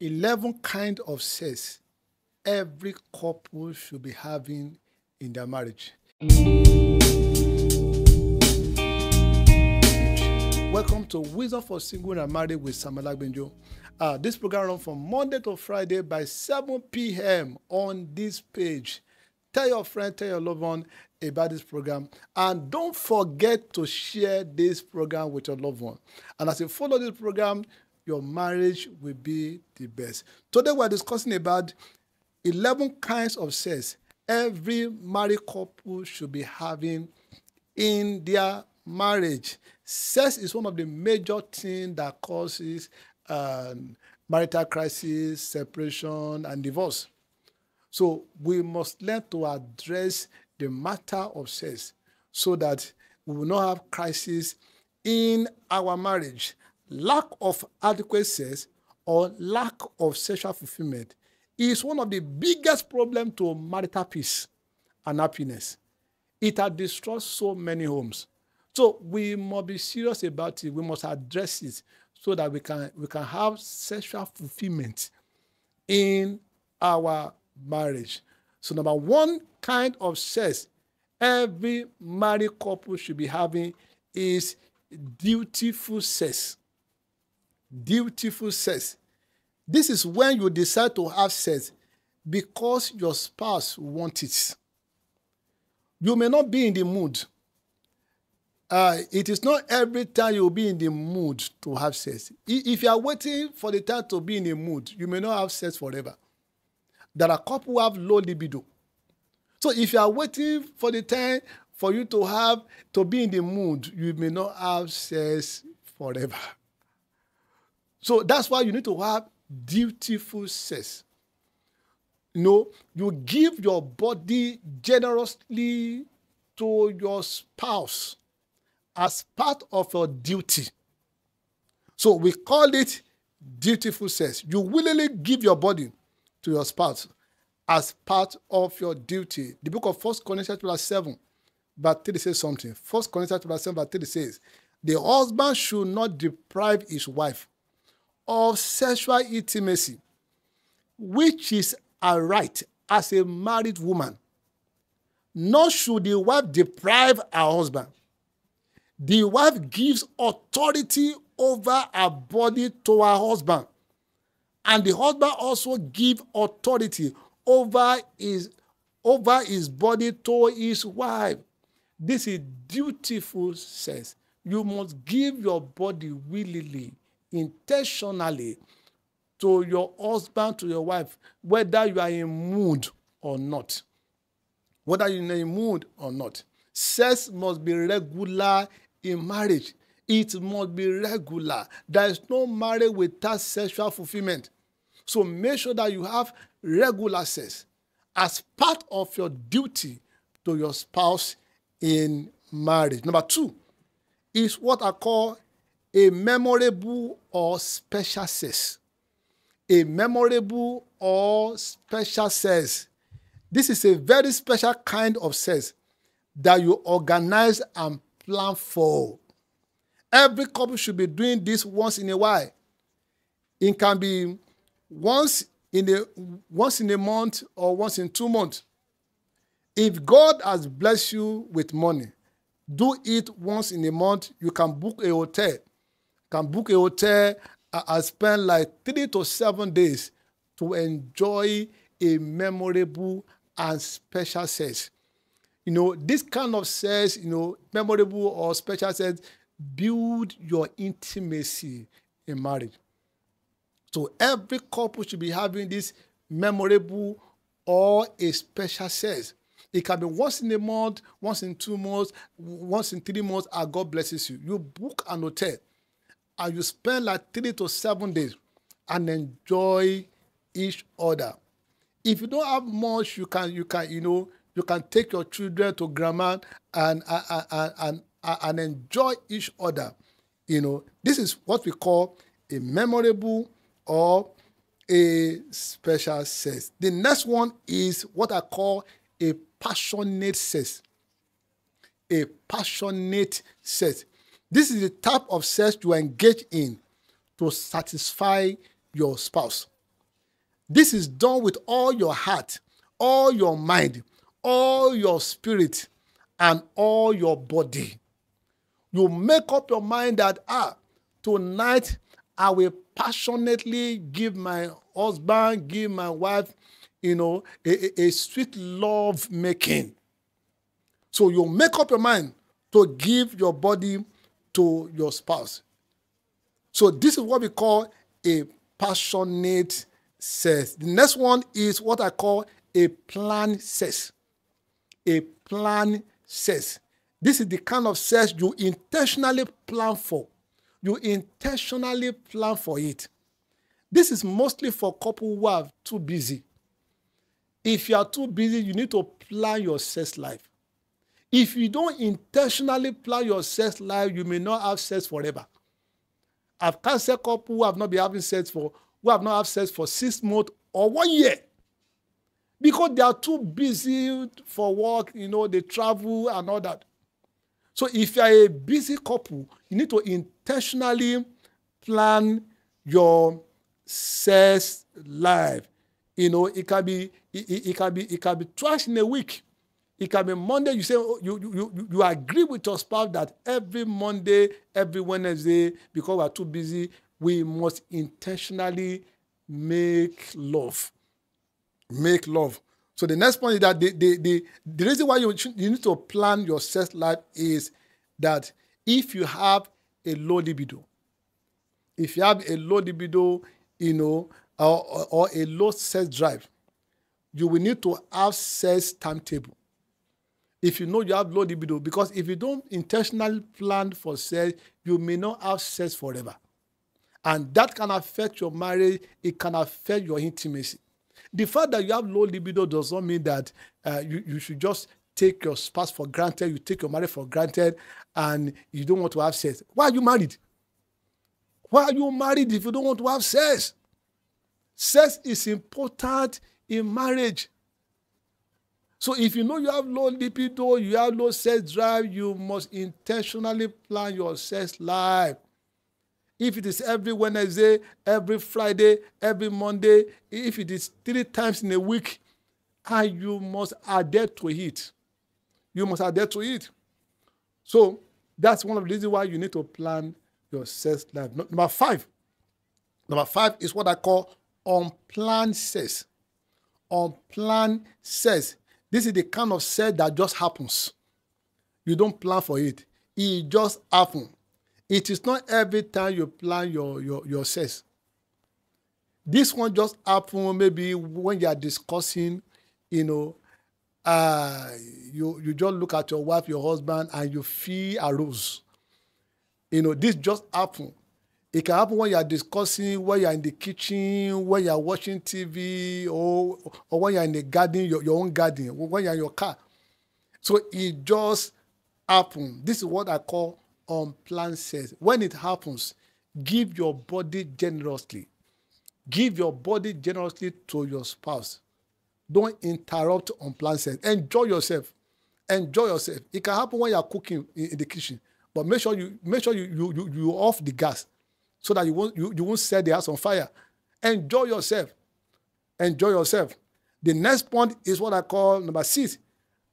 11 kinds of sex every couple should be having in their marriage. Welcome to Wisdom for Single and Married with Samuel Agbenjo. This program runs from Monday to Friday by 7 p.m. on this page. Tell your friend, tell your loved one about this program. And don't forget to share this program with your loved one. And as you follow this program, your marriage will be the best. Today we're discussing about 11 kinds of sex every married couple should be having in their marriage. Sex is one of the major things that causes marital crisis, separation, and divorce. So we must learn to address the matter of sex so that we will not have crisis in our marriage. Lack of adequate sex or lack of sexual fulfillment is one of the biggest problems to marital peace and happiness. It has destroyed so many homes. So we must be serious about it. We must address it so that we can have sexual fulfillment in our marriage. So number one kind of sex every married couple should be having is dutiful sex. Dutiful sex. This is when you decide to have sex because your spouse wants it. You may not be in the mood. It is not every time you will be in the mood to have sex. If you are waiting for the time to be in the mood, you may not have sex forever. There are couples who have low libido. So if you are waiting for the time for you to be in the mood, you may not have sex forever. So that's why you need to have dutiful sex. You give your body generously to your spouse as part of your duty. So we call it dutiful sex. You willingly give your body to your spouse as part of your duty. The book of 1 Corinthians 7, verse 3 says something. 1 Corinthians 7, verse 3 says, the husband should not deprive his wife of sexual intimacy, which is a right as a married woman. Nor should the wife deprive her husband. The wife gives authority over her body to her husband. And the husband also gives authority over his body to his wife. This is dutiful sex. You must give your body willingly, intentionally to your husband, to your wife, whether you are in mood or not. Whether you're in a mood or not. Sex must be regular in marriage. It must be regular. There is no marriage without sexual fulfillment. So make sure that you have regular sex as part of your duty to your spouse in marriage. Number two is what I call a memorable or special sex. A memorable or special sex. This is a very special kind of sex that you organize and plan for. Every couple should be doing this once in a while. It can be once in a month or once in 2 months. If God has blessed you with money, do it once in a month. You can book a hotel. And spend like 3 to 7 days to enjoy a memorable and special sex. This kind of sex, memorable or special sex, build your intimacy in marriage. So every couple should be having this memorable or a special sex. It can be once in a month, once in 2 months, once in 3 months, and God blesses you. You book an hotel and you spend like 3 to 7 days and enjoy each other. If you don't have much, you can take your children to grandma and enjoy each other. This is what we call a memorable or a special sex. The next one is what I call a passionate sex. A passionate sex. This is the type of sex you engage in to satisfy your spouse. This is done with all your heart, all your mind, all your spirit, and all your body. You make up your mind that, tonight I will passionately give my husband, give my wife, a sweet love making. So you make up your mind to give your body to your spouse. So this is what we call a passionate sex. The next one is what I call a planned sex. A planned sex. This is the kind of sex you intentionally plan for. You intentionally plan for it. This is mostly for couples who are too busy. If you are too busy, you need to plan your sex life. If you don't intentionally plan your sex life, you may not have sex forever. I've counseled couples who have not been having sex who have not had sex for 6 months or 1 year. Because they are too busy for work, they travel and all that. So if you are a busy couple, you need to intentionally plan your sex life. It can be twice in a week. It can be Monday. You say you agree with your spouse that every Monday, every Wednesday, because we are too busy, we must intentionally make love. Make love. So the next point is that the reason why you need to plan your sex life is that if you have a low libido, or a low sex drive, you will need to have sex timetable. If you know you have low libido, because if you don't intentionally plan for sex, you may not have sex forever. And that can affect your marriage. It can affect your intimacy. The fact that you have low libido does not mean that you should just take your spouse for granted, you take your marriage for granted, and you don't want to have sex. Why are you married? Why are you married if you don't want to have sex? Sex is important in marriage. So if you know you have low libido, you have low sex drive, you must intentionally plan your sex life. If it is every Wednesday, every Friday, every Monday, if it is 3 times in a week, and you must adhere to it. You must adhere to it. So that's one of the reasons why you need to plan your sex life. Number 5. Number 5 is what I call unplanned sex. Unplanned sex. This is the kind of sex that just happens. You don't plan for it. It just happens. It is not every time you plan your sex. This one just happens maybe when you are discussing, you just look at your wife, your husband, and you feel aroused. This just happens. It can happen when you are discussing, when you are in the kitchen, when you are watching TV, or when you are in the garden, your own garden, when you are in your car. So it just happens. This is what I call unplanned sex. When it happens, give your body generously. Give your body generously to your spouse. Don't interrupt unplanned sex. Enjoy yourself. Enjoy yourself. It can happen when you are cooking in the kitchen, but make sure you off the gas so that you won't set the house on fire. Enjoy yourself. Enjoy yourself. The next point is what I call number 6,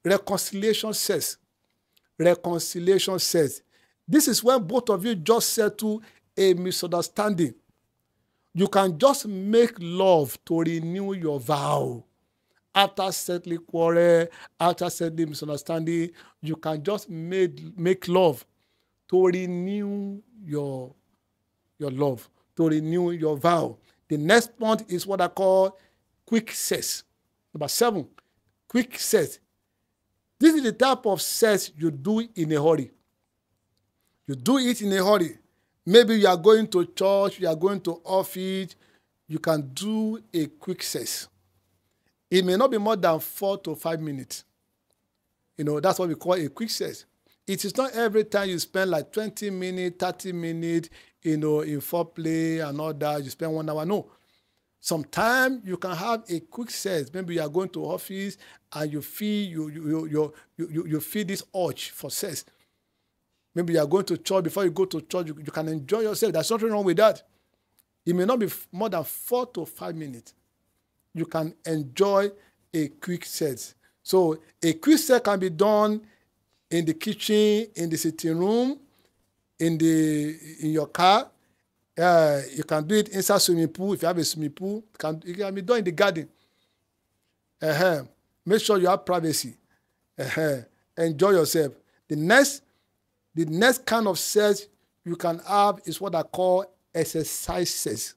reconciliation sex. Reconciliation sex. This is when both of you just settle a misunderstanding. You can just make love to renew your vow. After settling quarrel, after settling misunderstanding, you can just make love to renew your love, to renew your vow. The next point is what I call quick sex. Number 7, quick sex. This is the type of sex you do in a hurry. You do it in a hurry. Maybe you are going to church, you are going to office, you can do a quick sex. It may not be more than 4 to 5 minutes. That's what we call a quick sex. It is not every time you spend like 20 minutes, 30 minutes, in foreplay and all that, you spend 1 hour. No. Sometimes you can have a quick sex. Maybe you are going to office and you feel you feel this urge for sex. Maybe you are going to church. Before you go to church, you can enjoy yourself. There's nothing wrong with that. It may not be more than 4 to 5 minutes. you can enjoy a quick sex. So a quick sex can be done in the kitchen, in the sitting room, in your car. You can do it inside swimming pool. If you have a swimming pool, it can be done in the garden. Make sure you have privacy. Enjoy yourself. The next kind of sex you can have is what I call exercise sex.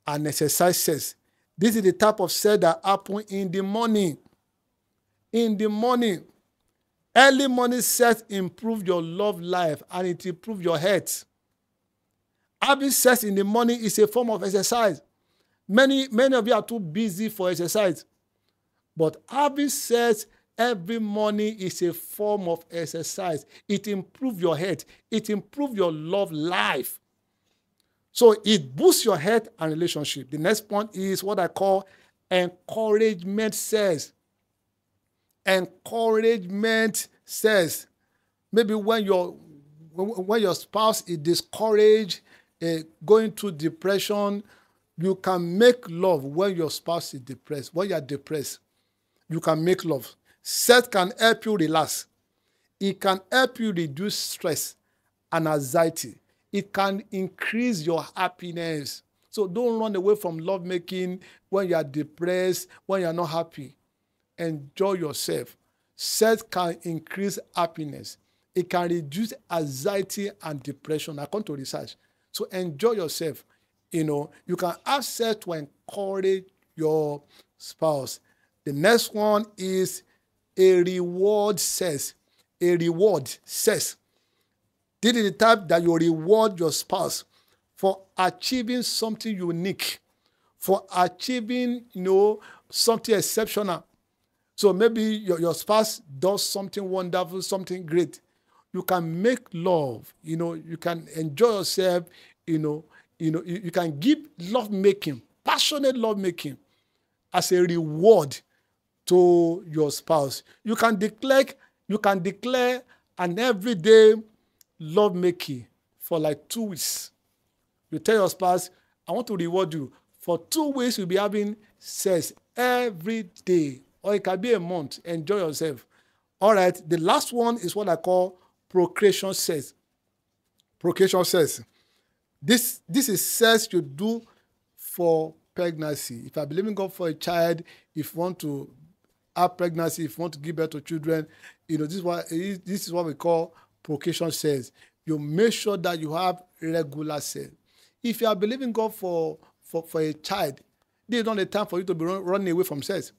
An exercise sex. This is the type of sex that happens in the morning. In the morning. Early morning sex improves your love life and it improves your health. Having sex in the morning is a form of exercise. Many of you are too busy for exercise. But having sex every morning is a form of exercise. It improves your health. It improves your love life. So it boosts your health and relationship. The next point is what I call encouragement sex. Encouragement sex. Maybe when your spouse is discouraged, going through depression, you can make love when your spouse is depressed. When you are depressed, you can make love. Sex can help you relax. It can help you reduce stress and anxiety. It can increase your happiness. So don't run away from lovemaking when you are depressed, when you are not happy. Enjoy yourself. Sex can increase happiness. It can reduce anxiety and depression according to research. So enjoy yourself. You can have sex to encourage your spouse. The next one is a reward sex. A reward sex. This is the type that you reward your spouse for achieving something unique, for achieving, something exceptional. So maybe your spouse does something wonderful, something great. You can make love, you can enjoy yourself, you can give love making, passionate love making as a reward to your spouse. You can declare an everyday love making for like 2 weeks. You tell your spouse, I want to reward you. For 2 weeks, you'll be having sex every day. Or it can be a month. Enjoy yourself. All right. The last one is what I call procreation sex. Procreation sex. This is sex you do for pregnancy. If I believe in God for a child, if you want to have pregnancy, if you want to give birth to children, this is what we call procreation sex. You make sure that you have regular sex. If you are believing God for a child, this is not the time for you to be running away from sex.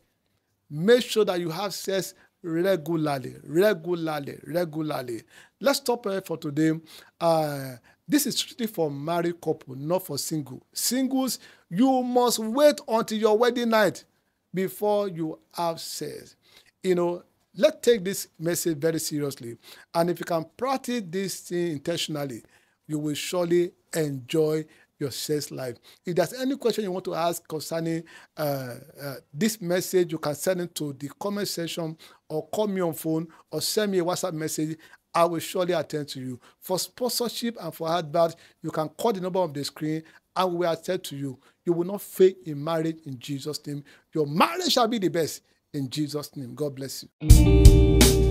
Make sure that you have sex regularly. Let's stop here for today. This is strictly for married couple, not for single. Singles, you must wait until your wedding night before you have sex. Let's take this message very seriously. And if you can practice this thing intentionally, you will surely enjoy your sex life. If there's any question you want to ask concerning this message, you can send it to the comment section or call me on phone or send me a WhatsApp message. I will surely attend to you. For sponsorship and for advice, you can call the number of the screen and we will attend to you. You will not fail in marriage in Jesus' name. Your marriage shall be the best in Jesus' name. God bless you.